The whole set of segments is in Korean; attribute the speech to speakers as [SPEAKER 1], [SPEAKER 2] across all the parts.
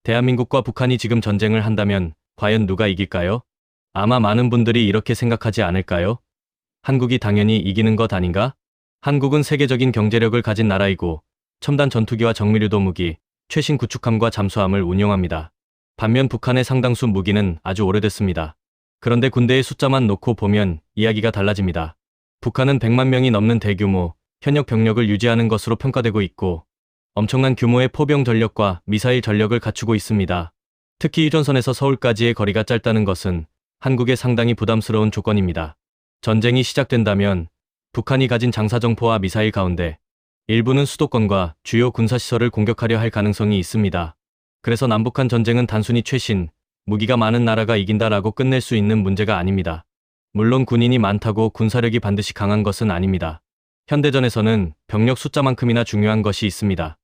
[SPEAKER 1] 대한민국과 북한이 지금 전쟁을 한다면 과연 누가 이길까요? 아마 많은 분들이 이렇게 생각하지 않을까요? 한국이 당연히 이기는 것 아닌가? 한국은 세계적인 경제력을 가진 나라이고 첨단 전투기와 정밀유도 무기, 최신 구축함과 잠수함을 운용합니다. 반면 북한의 상당수 무기는 아주 오래됐습니다. 그런데 군대의 숫자만 놓고 보면 이야기가 달라집니다. 북한은 100만 명이 넘는 대규모 현역 병력을 유지하는 것으로 평가되고 있고 엄청난 규모의 포병 전력과 미사일 전력을 갖추고 있습니다. 특히 휴전선에서 서울까지의 거리가 짧다는 것은 한국에 상당히 부담스러운 조건입니다. 전쟁이 시작된다면 북한이 가진 장사정포와 미사일 가운데 일부는 수도권과 주요 군사시설을 공격하려 할 가능성이 있습니다. 그래서 남북한 전쟁은 단순히 최신, 무기가 많은 나라가 이긴다라고 끝낼 수 있는 문제가 아닙니다. 물론 군인이 많다고 군사력이 반드시 강한 것은 아닙니다. 현대전에서는 병력 숫자만큼이나 중요한 것이 있습니다.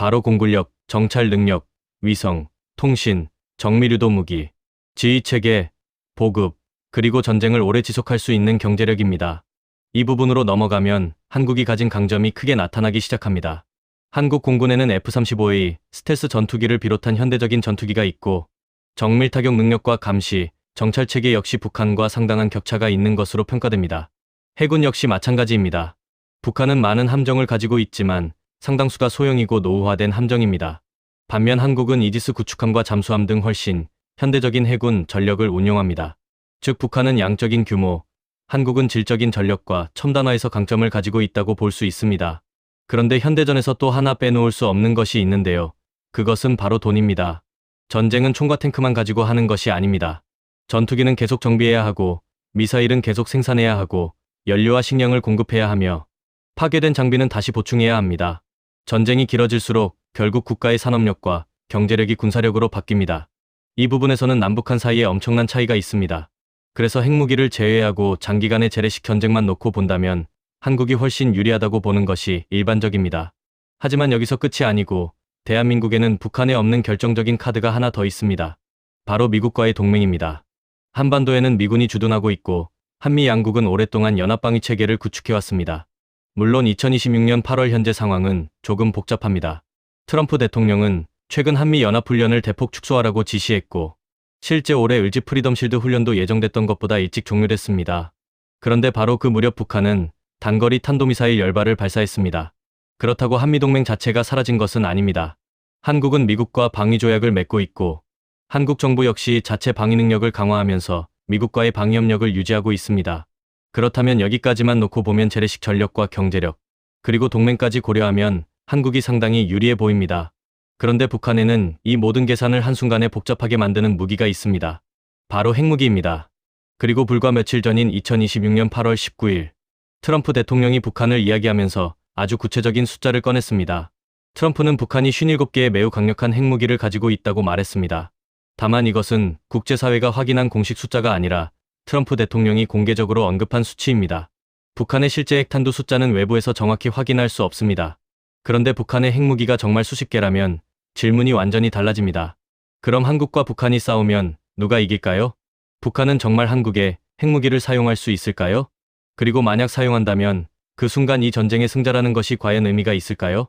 [SPEAKER 1] 바로 공군력, 정찰 능력, 위성, 통신, 정밀유도 무기, 지휘체계, 보급, 그리고 전쟁을 오래 지속할 수 있는 경제력입니다. 이 부분으로 넘어가면 한국이 가진 강점이 크게 나타나기 시작합니다. 한국 공군에는 F-35A 스텔스 전투기를 비롯한 현대적인 전투기가 있고 정밀 타격 능력과 감시, 정찰 체계 역시 북한과 상당한 격차가 있는 것으로 평가됩니다. 해군 역시 마찬가지입니다. 북한은 많은 함정을 가지고 있지만 상당수가 소형이고 노후화된 함정입니다. 반면 한국은 이지스 구축함과 잠수함 등 훨씬 현대적인 해군 전력을 운용합니다. 즉 북한은 양적인 규모, 한국은 질적인 전력과 첨단화에서 강점을 가지고 있다고 볼 수 있습니다. 그런데 현대전에서 또 하나 빼놓을 수 없는 것이 있는데요. 그것은 바로 돈입니다. 전쟁은 총과 탱크만 가지고 하는 것이 아닙니다. 전투기는 계속 정비해야 하고 미사일은 계속 생산해야 하고 연료와 식량을 공급해야 하며 파괴된 장비는 다시 보충해야 합니다. 전쟁이 길어질수록 결국 국가의 산업력과 경제력이 군사력으로 바뀝니다. 이 부분에서는 남북한 사이에 엄청난 차이가 있습니다. 그래서 핵무기를 제외하고 장기간의 재래식 전쟁만 놓고 본다면 한국이 훨씬 유리하다고 보는 것이 일반적입니다. 하지만 여기서 끝이 아니고 대한민국에는 북한에 없는 결정적인 카드가 하나 더 있습니다. 바로 미국과의 동맹입니다. 한반도에는 미군이 주둔하고 있고 한미 양국은 오랫동안 연합방위 체계를 구축해왔습니다. 물론 2026년 8월 현재 상황은 조금 복잡합니다. 트럼프 대통령은 최근 한미 연합훈련을 대폭 축소하라고 지시했고 실제 올해 을지 프리덤 실드 훈련도 예정됐던 것보다 일찍 종료됐습니다. 그런데 바로 그 무렵 북한은 단거리 탄도미사일 10발을 발사했습니다. 그렇다고 한미동맹 자체가 사라진 것은 아닙니다. 한국은 미국과 방위조약을 맺고 있고 한국 정부 역시 자체 방위 능력을 강화하면서 미국과의 방위협력을 유지하고 있습니다. 그렇다면 여기까지만 놓고 보면 재래식 전력과 경제력, 그리고 동맹까지 고려하면 한국이 상당히 유리해 보입니다. 그런데 북한에는 이 모든 계산을 한순간에 복잡하게 만드는 무기가 있습니다. 바로 핵무기입니다. 그리고 불과 며칠 전인 2026년 8월 19일 트럼프 대통령이 북한을 이야기하면서 아주 구체적인 숫자를 꺼냈습니다. 트럼프는 북한이 57개의 매우 강력한 핵무기를 가지고 있다고 말했습니다. 다만 이것은 국제사회가 확인한 공식 숫자가 아니라 트럼프 대통령이 공개적으로 언급한 수치입니다. 북한의 실제 핵탄두 숫자는 외부에서 정확히 확인할 수 없습니다. 그런데 북한의 핵무기가 정말 수십 개라면 질문이 완전히 달라집니다. 그럼 한국과 북한이 싸우면 누가 이길까요? 북한은 정말 한국에 핵무기를 사용할 수 있을까요? 그리고 만약 사용한다면 그 순간 이 전쟁의 승자라는 것이 과연 의미가 있을까요?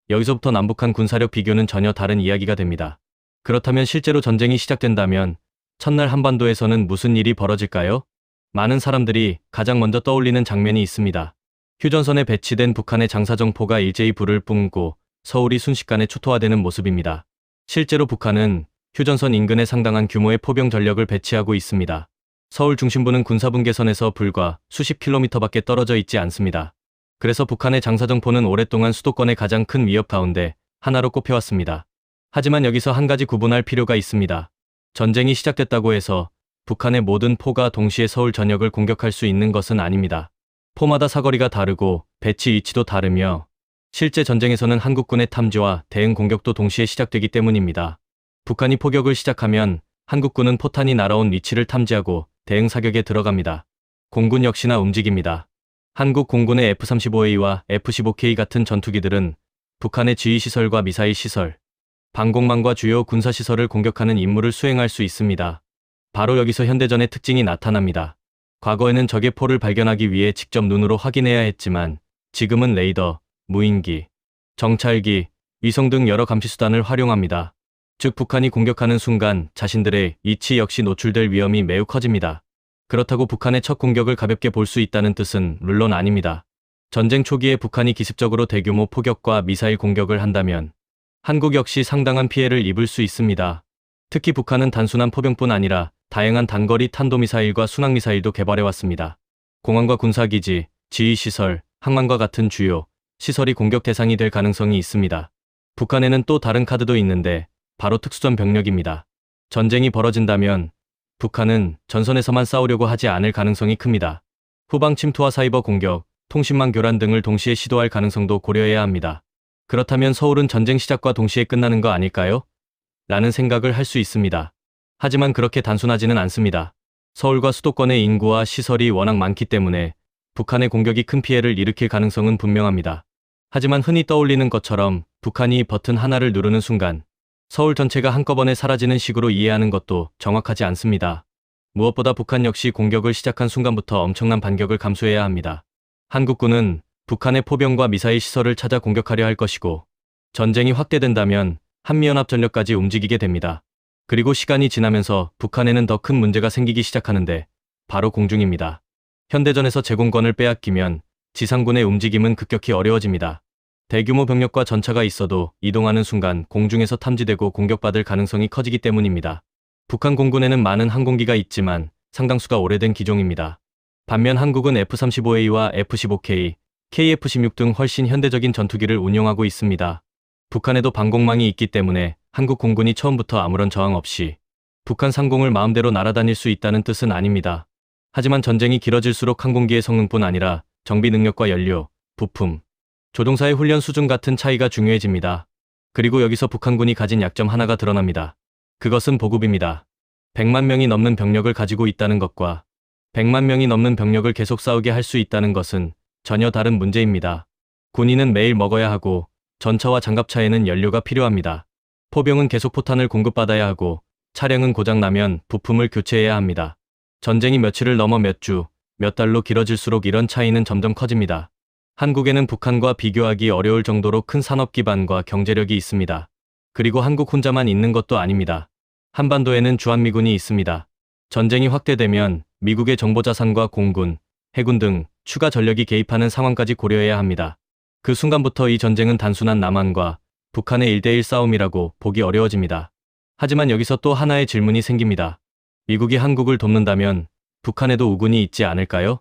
[SPEAKER 1] 여기서부터 남북한 군사력 비교는 전혀 다른 이야기가 됩니다. 그렇다면 실제로 전쟁이 시작된다면 첫날 한반도에서는 무슨 일이 벌어질까요? 많은 사람들이 가장 먼저 떠올리는 장면이 있습니다. 휴전선에 배치된 북한의 장사정포가 일제히 불을 뿜고 서울이 순식간에 초토화되는 모습입니다. 실제로 북한은 휴전선 인근에 상당한 규모의 포병 전력을 배치하고 있습니다. 서울 중심부는 군사분계선에서 불과 수십 킬로미터밖에 떨어져 있지 않습니다. 그래서 북한의 장사정포는 오랫동안 수도권의 가장 큰 위협 가운데 하나로 꼽혀왔습니다. 하지만 여기서 한 가지 구분할 필요가 있습니다. 전쟁이 시작됐다고 해서 북한의 모든 포가 동시에 서울 전역을 공격할 수 있는 것은 아닙니다. 포마다 사거리가 다르고 배치 위치도 다르며 실제 전쟁에서는 한국군의 탐지와 대응 공격도 동시에 시작되기 때문입니다. 북한이 포격을 시작하면 한국군은 포탄이 날아온 위치를 탐지하고 대응 사격에 들어갑니다. 공군 역시나 움직입니다. 한국 공군의 F-35A와 F-15K 같은 전투기들은 북한의 지휘시설과 미사일 시설, 방공망과 주요 군사시설을 공격하는 임무를 수행할 수 있습니다. 바로 여기서 현대전의 특징이 나타납니다. 과거에는 적의 포를 발견하기 위해 직접 눈으로 확인해야 했지만 지금은 레이더, 무인기, 정찰기, 위성 등 여러 감시수단을 활용합니다. 즉 북한이 공격하는 순간 자신들의 이치 역시 노출될 위험이 매우 커집니다. 그렇다고 북한의 첫 공격을 가볍게 볼 수 있다는 뜻은 물론 아닙니다. 전쟁 초기에 북한이 기습적으로 대규모 포격과 미사일 공격을 한다면 한국 역시 상당한 피해를 입을 수 있습니다. 특히 북한은 단순한 포병뿐 아니라 다양한 단거리 탄도미사일과 순항미사일도 개발해왔습니다. 공항과 군사기지, 지휘시설, 항만과 같은 주요 시설이 공격 대상이 될 가능성이 있습니다. 북한에는 또 다른 카드도 있는데 바로 특수전 병력입니다. 전쟁이 벌어진다면 북한은 전선에서만 싸우려고 하지 않을 가능성이 큽니다. 후방 침투와 사이버 공격, 통신망 교란 등을 동시에 시도할 가능성도 고려해야 합니다. 그렇다면 서울은 전쟁 시작과 동시에 끝나는 거 아닐까요? 라는 생각을 할 수 있습니다. 하지만 그렇게 단순하지는 않습니다. 서울과 수도권의 인구와 시설이 워낙 많기 때문에 북한의 공격이 큰 피해를 일으킬 가능성은 분명합니다. 하지만 흔히 떠올리는 것처럼 북한이 버튼 하나를 누르는 순간 서울 전체가 한꺼번에 사라지는 식으로 이해하는 것도 정확하지 않습니다. 무엇보다 북한 역시 공격을 시작한 순간부터 엄청난 반격을 감수해야 합니다. 한국군은 북한의 포병과 미사일 시설을 찾아 공격하려 할 것이고 전쟁이 확대된다면 한미연합전력까지 움직이게 됩니다. 그리고 시간이 지나면서 북한에는 더 큰 문제가 생기기 시작하는데 바로 공중입니다. 현대전에서 제공권을 빼앗기면 지상군의 움직임은 급격히 어려워집니다. 대규모 병력과 전차가 있어도 이동하는 순간 공중에서 탐지되고 공격받을 가능성이 커지기 때문입니다. 북한 공군에는 많은 항공기가 있지만 상당수가 오래된 기종입니다. 반면 한국은 F-35A와 F-15K, KF-16 등 훨씬 현대적인 전투기를 운용하고 있습니다. 북한에도 방공망이 있기 때문에 한국 공군이 처음부터 아무런 저항 없이 북한 상공을 마음대로 날아다닐 수 있다는 뜻은 아닙니다. 하지만 전쟁이 길어질수록 항공기의 성능뿐 아니라 정비 능력과 연료, 부품, 조종사의 훈련 수준 같은 차이가 중요해집니다. 그리고 여기서 북한군이 가진 약점 하나가 드러납니다. 그것은 보급입니다. 100만 명이 넘는 병력을 가지고 있다는 것과 100만 명이 넘는 병력을 계속 싸우게 할 수 있다는 것은 전혀 다른 문제입니다. 군인은 매일 먹어야 하고 전차와 장갑차에는 연료가 필요합니다. 포병은 계속 포탄을 공급받아야 하고 차량은 고장나면 부품을 교체해야 합니다. 전쟁이 며칠을 넘어 몇 주, 몇 달로 길어질수록 이런 차이는 점점 커집니다. 한국에는 북한과 비교하기 어려울 정도로 큰 산업 기반과 경제력이 있습니다. 그리고 한국 혼자만 있는 것도 아닙니다. 한반도에는 주한미군이 있습니다. 전쟁이 확대되면 미국의 정보자산과 공군, 해군 등 추가 전력이 개입하는 상황까지 고려해야 합니다. 그 순간부터 이 전쟁은 단순한 남한과 북한의 1대1 싸움이라고 보기 어려워집니다. 하지만 여기서 또 하나의 질문이 생깁니다. 미국이 한국을 돕는다면 북한에도 우군이 있지 않을까요?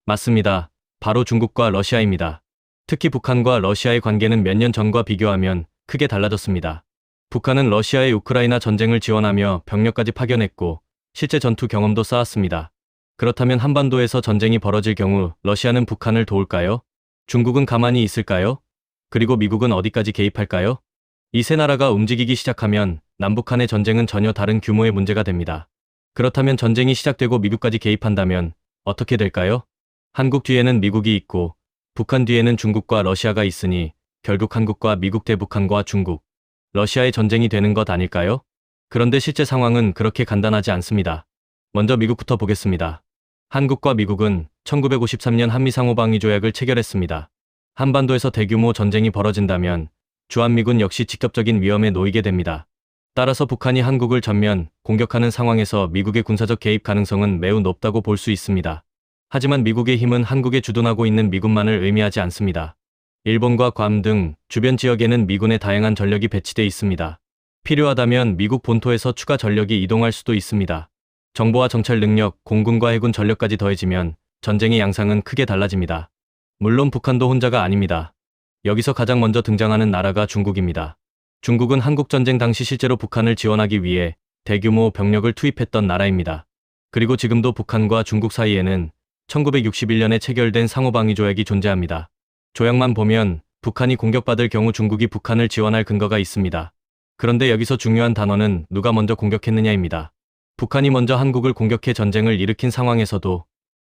[SPEAKER 1] 맞습니다. 바로 중국과 러시아입니다. 특히 북한과 러시아의 관계는 몇 년 전과 비교하면 크게 달라졌습니다. 북한은 러시아의 우크라이나 전쟁을 지원하며 병력까지 파견했고 실제 전투 경험도 쌓았습니다. 그렇다면 한반도에서 전쟁이 벌어질 경우 러시아는 북한을 도울까요? 중국은 가만히 있을까요? 그리고 미국은 어디까지 개입할까요? 이 세 나라가 움직이기 시작하면 남북한의 전쟁은 전혀 다른 규모의 문제가 됩니다. 그렇다면 전쟁이 시작되고 미국까지 개입한다면 어떻게 될까요? 한국 뒤에는 미국이 있고 북한 뒤에는 중국과 러시아가 있으니 결국 한국과 미국 대 북한과 중국, 러시아의 전쟁이 되는 것 아닐까요? 그런데 실제 상황은 그렇게 간단하지 않습니다. 먼저 미국부터 보겠습니다. 한국과 미국은 1953년 한미상호방위조약을 체결했습니다. 한반도에서 대규모 전쟁이 벌어진다면 주한미군 역시 직접적인 위험에 놓이게 됩니다. 따라서 북한이 한국을 전면 공격하는 상황에서 미국의 군사적 개입 가능성은 매우 높다고 볼 수 있습니다. 하지만 미국의 힘은 한국에 주둔하고 있는 미군만을 의미하지 않습니다. 일본과 괌 등 주변 지역에는 미군의 다양한 전력이 배치돼 있습니다. 필요하다면 미국 본토에서 추가 전력이 이동할 수도 있습니다. 정보와 정찰 능력, 공군과 해군 전력까지 더해지면 전쟁의 양상은 크게 달라집니다. 물론 북한도 혼자가 아닙니다. 여기서 가장 먼저 등장하는 나라가 중국입니다. 중국은 한국전쟁 당시 실제로 북한을 지원하기 위해 대규모 병력을 투입했던 나라입니다. 그리고 지금도 북한과 중국 사이에는 1961년에 체결된 상호방위조약이 존재합니다. 조약만 보면 북한이 공격받을 경우 중국이 북한을 지원할 근거가 있습니다. 그런데 여기서 중요한 단어는 누가 먼저 공격했느냐입니다. 북한이 먼저 한국을 공격해 전쟁을 일으킨 상황에서도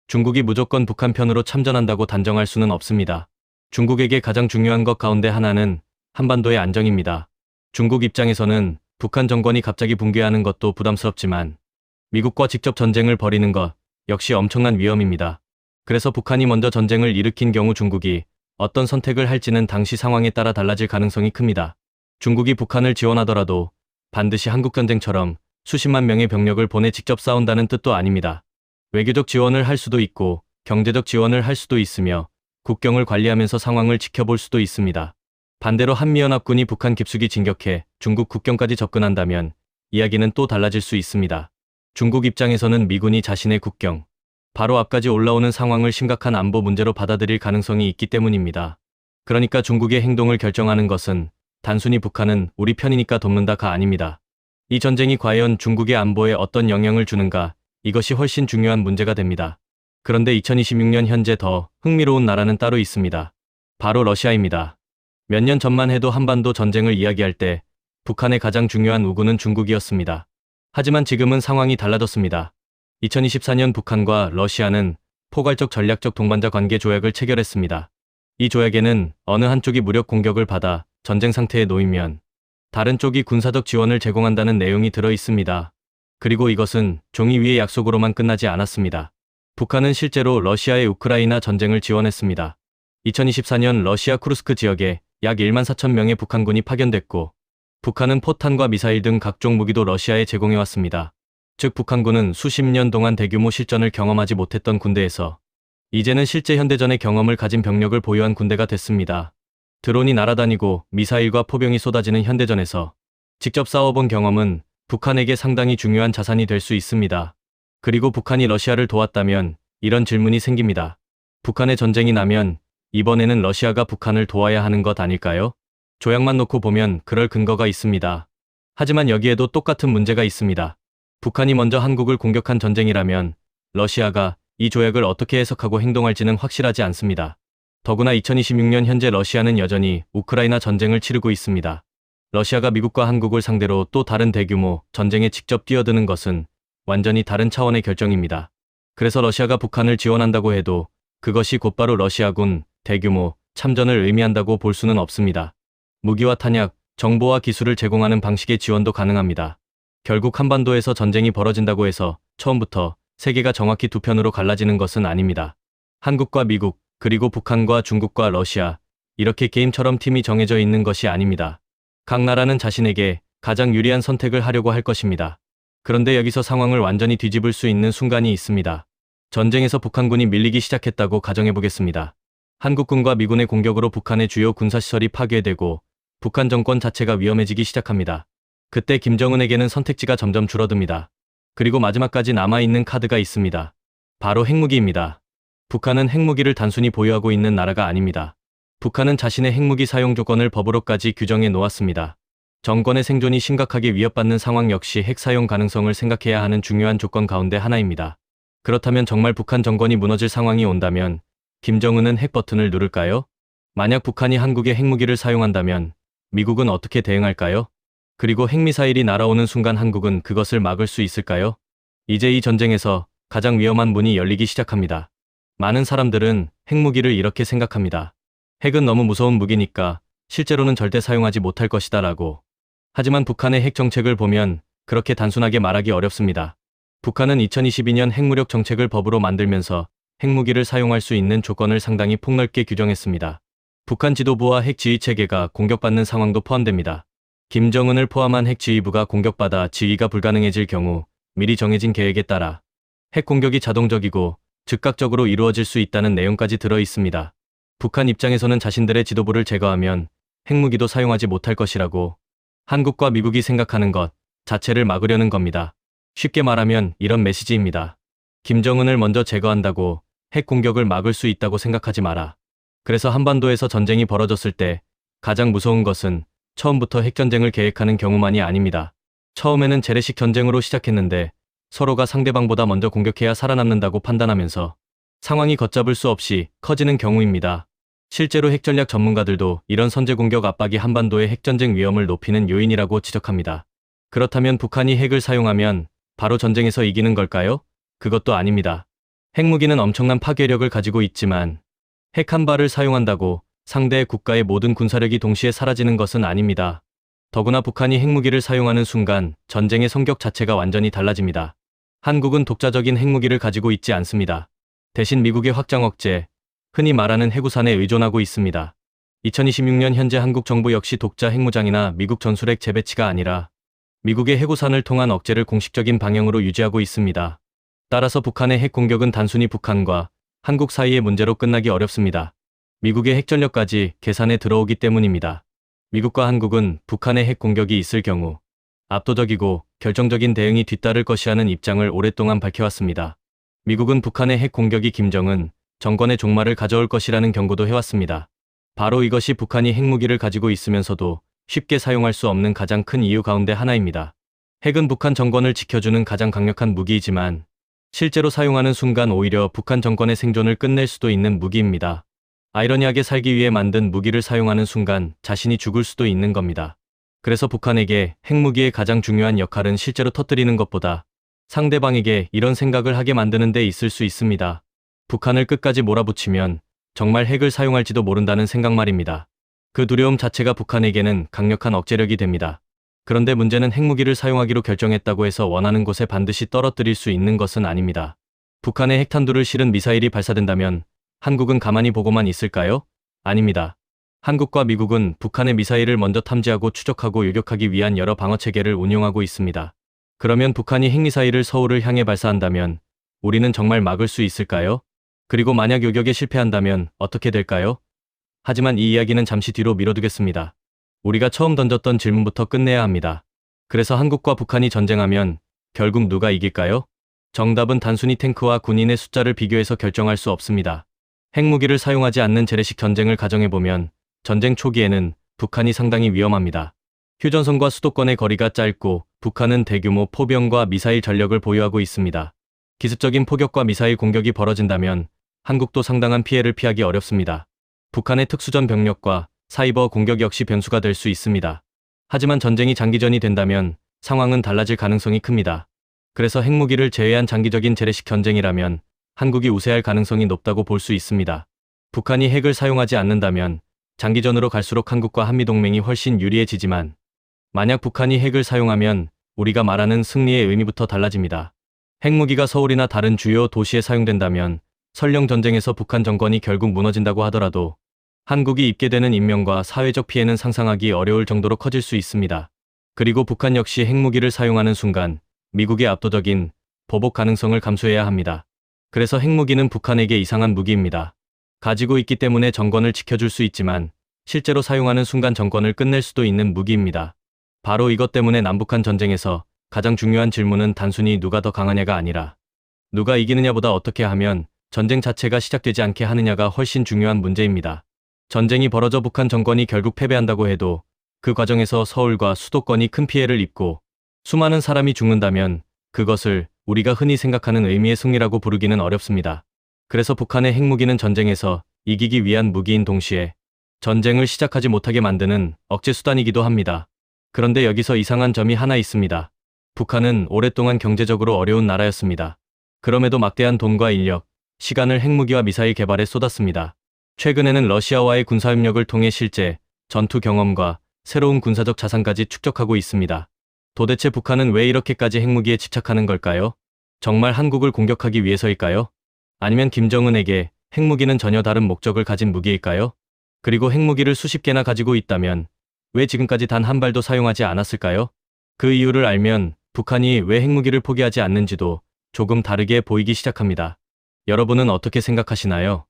[SPEAKER 1] 중국이 무조건 북한 편으로 참전한다고 단정할 수는 없습니다. 중국에게 가장 중요한 것 가운데 하나는 한반도의 안정입니다. 중국 입장에서는 북한 정권이 갑자기 붕괴하는 것도 부담스럽지만 미국과 직접 전쟁을 벌이는 것 역시 엄청난 위험입니다. 그래서 북한이 먼저 전쟁을 일으킨 경우 중국이 어떤 선택을 할지는 당시 상황에 따라 달라질 가능성이 큽니다. 중국이 북한을 지원하더라도 반드시 한국전쟁처럼 수십만 명의 병력을 보내 직접 싸운다는 뜻도 아닙니다. 외교적 지원을 할 수도 있고 경제적 지원을 할 수도 있으며 국경을 관리하면서 상황을 지켜볼 수도 있습니다. 반대로 한미연합군이 북한 깊숙이 진격해 중국 국경까지 접근한다면 이야기는 또 달라질 수 있습니다. 중국 입장에서는 미군이 자신의 국경, 바로 앞까지 올라오는 상황을 심각한 안보 문제로 받아들일 가능성이 있기 때문입니다. 그러니까 중국의 행동을 결정하는 것은 단순히 북한은 우리 편이니까 돕는다가 아닙니다. 이 전쟁이 과연 중국의 안보에 어떤 영향을 주는가, 이것이 훨씬 중요한 문제가 됩니다. 그런데 2026년 현재 더 흥미로운 나라는 따로 있습니다. 바로 러시아입니다. 몇 년 전만 해도 한반도 전쟁을 이야기할 때 북한의 가장 중요한 우군은 중국이었습니다. 하지만 지금은 상황이 달라졌습니다. 2024년 북한과 러시아는 포괄적 전략적 동반자 관계 조약을 체결했습니다. 이 조약에는 어느 한쪽이 무력 공격을 받아 전쟁 상태에 놓이면 다른 쪽이 군사적 지원을 제공한다는 내용이 들어 있습니다. 그리고 이것은 종이 위의 약속으로만 끝나지 않았습니다. 북한은 실제로 러시아의 우크라이나 전쟁을 지원했습니다. 2024년 러시아 쿠르스크 지역에 약 1만 4천 명의 북한군이 파견됐고 북한은 포탄과 미사일 등 각종 무기도 러시아에 제공해왔습니다. 즉 북한군은 수십 년 동안 대규모 실전을 경험하지 못했던 군대에서 이제는 실제 현대전의 경험을 가진 병력을 보유한 군대가 됐습니다. 드론이 날아다니고 미사일과 포병이 쏟아지는 현대전에서 직접 싸워본 경험은 북한에게 상당히 중요한 자산이 될 수 있습니다. 그리고 북한이 러시아를 도왔다면 이런 질문이 생깁니다. 북한의 전쟁이 나면 이번에는 러시아가 북한을 도와야 하는 것 아닐까요? 조약만 놓고 보면 그럴 근거가 있습니다. 하지만 여기에도 똑같은 문제가 있습니다. 북한이 먼저 한국을 공격한 전쟁이라면 러시아가 이 조약을 어떻게 해석하고 행동할지는 확실하지 않습니다. 더구나 2026년 현재 러시아는 여전히 우크라이나 전쟁을 치르고 있습니다. 러시아가 미국과 한국을 상대로 또 다른 대규모 전쟁에 직접 뛰어드는 것은 완전히 다른 차원의 결정입니다. 그래서 러시아가 북한을 지원한다고 해도 그것이 곧바로 러시아군 대규모 참전을 의미한다고 볼 수는 없습니다. 무기와 탄약, 정보와 기술을 제공하는 방식의 지원도 가능합니다. 결국 한반도에서 전쟁이 벌어진다고 해서 처음부터 세계가 정확히 두 편으로 갈라지는 것은 아닙니다. 한국과 미국, 그리고 북한과 중국과 러시아, 이렇게 게임처럼 팀이 정해져 있는 것이 아닙니다. 각 나라는 자신에게 가장 유리한 선택을 하려고 할 것입니다. 그런데 여기서 상황을 완전히 뒤집을 수 있는 순간이 있습니다. 전쟁에서 북한군이 밀리기 시작했다고 가정해보겠습니다. 한국군과 미군의 공격으로 북한의 주요 군사시설이 파괴되고 북한 정권 자체가 위험해지기 시작합니다. 그때 김정은에게는 선택지가 점점 줄어듭니다. 그리고 마지막까지 남아있는 카드가 있습니다. 바로 핵무기입니다. 북한은 핵무기를 단순히 보유하고 있는 나라가 아닙니다. 북한은 자신의 핵무기 사용 조건을 법으로까지 규정해 놓았습니다. 정권의 생존이 심각하게 위협받는 상황 역시 핵 사용 가능성을 생각해야 하는 중요한 조건 가운데 하나입니다. 그렇다면 정말 북한 정권이 무너질 상황이 온다면 김정은은 핵 버튼을 누를까요? 만약 북한이 한국의 핵무기를 사용한다면 미국은 어떻게 대응할까요? 그리고 핵미사일이 날아오는 순간 한국은 그것을 막을 수 있을까요? 이제 이 전쟁에서 가장 위험한 문이 열리기 시작합니다. 많은 사람들은 핵무기를 이렇게 생각합니다. 핵은 너무 무서운 무기니까 실제로는 절대 사용하지 못할 것이다 라고. 하지만 북한의 핵 정책을 보면 그렇게 단순하게 말하기 어렵습니다. 북한은 2022년 핵무력 정책을 법으로 만들면서 핵무기를 사용할 수 있는 조건을 상당히 폭넓게 규정했습니다. 북한 지도부와 핵 지휘 체계가 공격받는 상황도 포함됩니다. 김정은을 포함한 핵 지휘부가 공격받아 지휘가 불가능해질 경우 미리 정해진 계획에 따라 핵 공격이 자동적이고 즉각적으로 이루어질 수 있다는 내용까지 들어 있습니다. 북한 입장에서는 자신들의 지도부를 제거하면 핵무기도 사용하지 못할 것이라고 한국과 미국이 생각하는 것 자체를 막으려는 겁니다. 쉽게 말하면 이런 메시지입니다. 김정은을 먼저 제거한다고 핵 공격을 막을 수 있다고 생각하지 마라. 그래서 한반도에서 전쟁이 벌어졌을 때 가장 무서운 것은 처음부터 핵전쟁을 계획하는 경우만이 아닙니다. 처음에는 재래식 전쟁으로 시작했는데 서로가 상대방보다 먼저 공격해야 살아남는다고 판단하면서 상황이 걷잡을 수 없이 커지는 경우입니다. 실제로 핵전략 전문가들도 이런 선제 공격 압박이 한반도의 핵전쟁 위험을 높이는 요인이라고 지적합니다. 그렇다면 북한이 핵을 사용하면 바로 전쟁에서 이기는 걸까요? 그것도 아닙니다. 핵무기는 엄청난 파괴력을 가지고 있지만 핵 한 발을 사용한다고 상대 국가의 모든 군사력이 동시에 사라지는 것은 아닙니다. 더구나 북한이 핵무기를 사용하는 순간 전쟁의 성격 자체가 완전히 달라집니다. 한국은 독자적인 핵무기를 가지고 있지 않습니다. 대신 미국의 확장 억제, 흔히 말하는 해구산에 의존하고 있습니다. 2026년 현재 한국 정부 역시 독자 핵무장이나 미국 전술핵 재배치가 아니라 미국의 해구산을 통한 억제를 공식적인 방향으로 유지하고 있습니다. 따라서 북한의 핵 공격은 단순히 북한과 한국 사이의 문제로 끝나기 어렵습니다. 미국의 핵전력까지 계산에 들어오기 때문입니다. 미국과 한국은 북한의 핵 공격이 있을 경우 압도적이고 결정적인 대응이 뒤따를 것이라는 입장을 오랫동안 밝혀왔습니다. 미국은 북한의 핵 공격이 김정은 정권의 종말을 가져올 것이라는 경고도 해왔습니다. 바로 이것이 북한이 핵무기를 가지고 있으면서도 쉽게 사용할 수 없는 가장 큰 이유 가운데 하나입니다. 핵은 북한 정권을 지켜주는 가장 강력한 무기이지만 실제로 사용하는 순간 오히려 북한 정권의 생존을 끝낼 수도 있는 무기입니다. 아이러니하게 살기 위해 만든 무기를 사용하는 순간 자신이 죽을 수도 있는 겁니다. 그래서 북한에게 핵무기의 가장 중요한 역할은 실제로 터뜨리는 것보다 상대방에게 이런 생각을 하게 만드는 데 있을 수 있습니다. 북한을 끝까지 몰아붙이면 정말 핵을 사용할지도 모른다는 생각 말입니다. 그 두려움 자체가 북한에게는 강력한 억제력이 됩니다. 그런데 문제는 핵무기를 사용하기로 결정했다고 해서 원하는 곳에 반드시 떨어뜨릴 수 있는 것은 아닙니다. 북한의 핵탄두를 실은 미사일이 발사된다면 한국은 가만히 보고만 있을까요? 아닙니다. 한국과 미국은 북한의 미사일을 먼저 탐지하고 추적하고 요격하기 위한 여러 방어체계를 운용하고 있습니다. 그러면 북한이 핵미사일을 서울을 향해 발사한다면 우리는 정말 막을 수 있을까요? 그리고 만약 요격에 실패한다면 어떻게 될까요? 하지만 이 이야기는 잠시 뒤로 미뤄두겠습니다. 우리가 처음 던졌던 질문부터 끝내야 합니다. 그래서 한국과 북한이 전쟁하면 결국 누가 이길까요? 정답은 단순히 탱크와 군인의 숫자를 비교해서 결정할 수 없습니다. 핵무기를 사용하지 않는 재래식 전쟁을 가정해보면 전쟁 초기에는 북한이 상당히 위험합니다. 휴전선과 수도권의 거리가 짧고 북한은 대규모 포병과 미사일 전력을 보유하고 있습니다. 기습적인 포격과 미사일 공격이 벌어진다면 한국도 상당한 피해를 피하기 어렵습니다. 북한의 특수전 병력과 사이버 공격 역시 변수가 될 수 있습니다. 하지만 전쟁이 장기전이 된다면 상황은 달라질 가능성이 큽니다. 그래서 핵무기를 제외한 장기적인 재래식 전쟁이라면 한국이 우세할 가능성이 높다고 볼 수 있습니다. 북한이 핵을 사용하지 않는다면 장기전으로 갈수록 한국과 한미동맹이 훨씬 유리해지지만 만약 북한이 핵을 사용하면 우리가 말하는 승리의 의미부터 달라집니다. 핵무기가 서울이나 다른 주요 도시에 사용된다면 설령 전쟁에서 북한 정권이 결국 무너진다고 하더라도 한국이 입게 되는 인명과 사회적 피해는 상상하기 어려울 정도로 커질 수 있습니다. 그리고 북한 역시 핵무기를 사용하는 순간 미국의 압도적인 보복 가능성을 감수해야 합니다. 그래서 핵무기는 북한에게 이상한 무기입니다. 가지고 있기 때문에 정권을 지켜줄 수 있지만 실제로 사용하는 순간 정권을 끝낼 수도 있는 무기입니다. 바로 이것 때문에 남북한 전쟁에서 가장 중요한 질문은 단순히 누가 더 강하냐가 아니라 누가 이기느냐보다 어떻게 하면 전쟁 자체가 시작되지 않게 하느냐가 훨씬 중요한 문제입니다. 전쟁이 벌어져 북한 정권이 결국 패배한다고 해도 그 과정에서 서울과 수도권이 큰 피해를 입고 수많은 사람이 죽는다면 그것을 우리가 흔히 생각하는 의미의 승리라고 부르기는 어렵습니다. 그래서 북한의 핵무기는 전쟁에서 이기기 위한 무기인 동시에 전쟁을 시작하지 못하게 만드는 억제 수단이기도 합니다. 그런데 여기서 이상한 점이 하나 있습니다. 북한은 오랫동안 경제적으로 어려운 나라였습니다. 그럼에도 막대한 돈과 인력, 시간을 핵무기와 미사일 개발에 쏟았습니다. 최근에는 러시아와의 군사협력을 통해 실제 전투 경험과 새로운 군사적 자산까지 축적하고 있습니다. 도대체 북한은 왜 이렇게까지 핵무기에 집착하는 걸까요? 정말 한국을 공격하기 위해서일까요? 아니면 김정은에게 핵무기는 전혀 다른 목적을 가진 무기일까요? 그리고 핵무기를 수십 개나 가지고 있다면 왜 지금까지 단 한 발도 사용하지 않았을까요? 그 이유를 알면 북한이 왜 핵무기를 포기하지 않는지도 조금 다르게 보이기 시작합니다. 여러분은 어떻게 생각하시나요?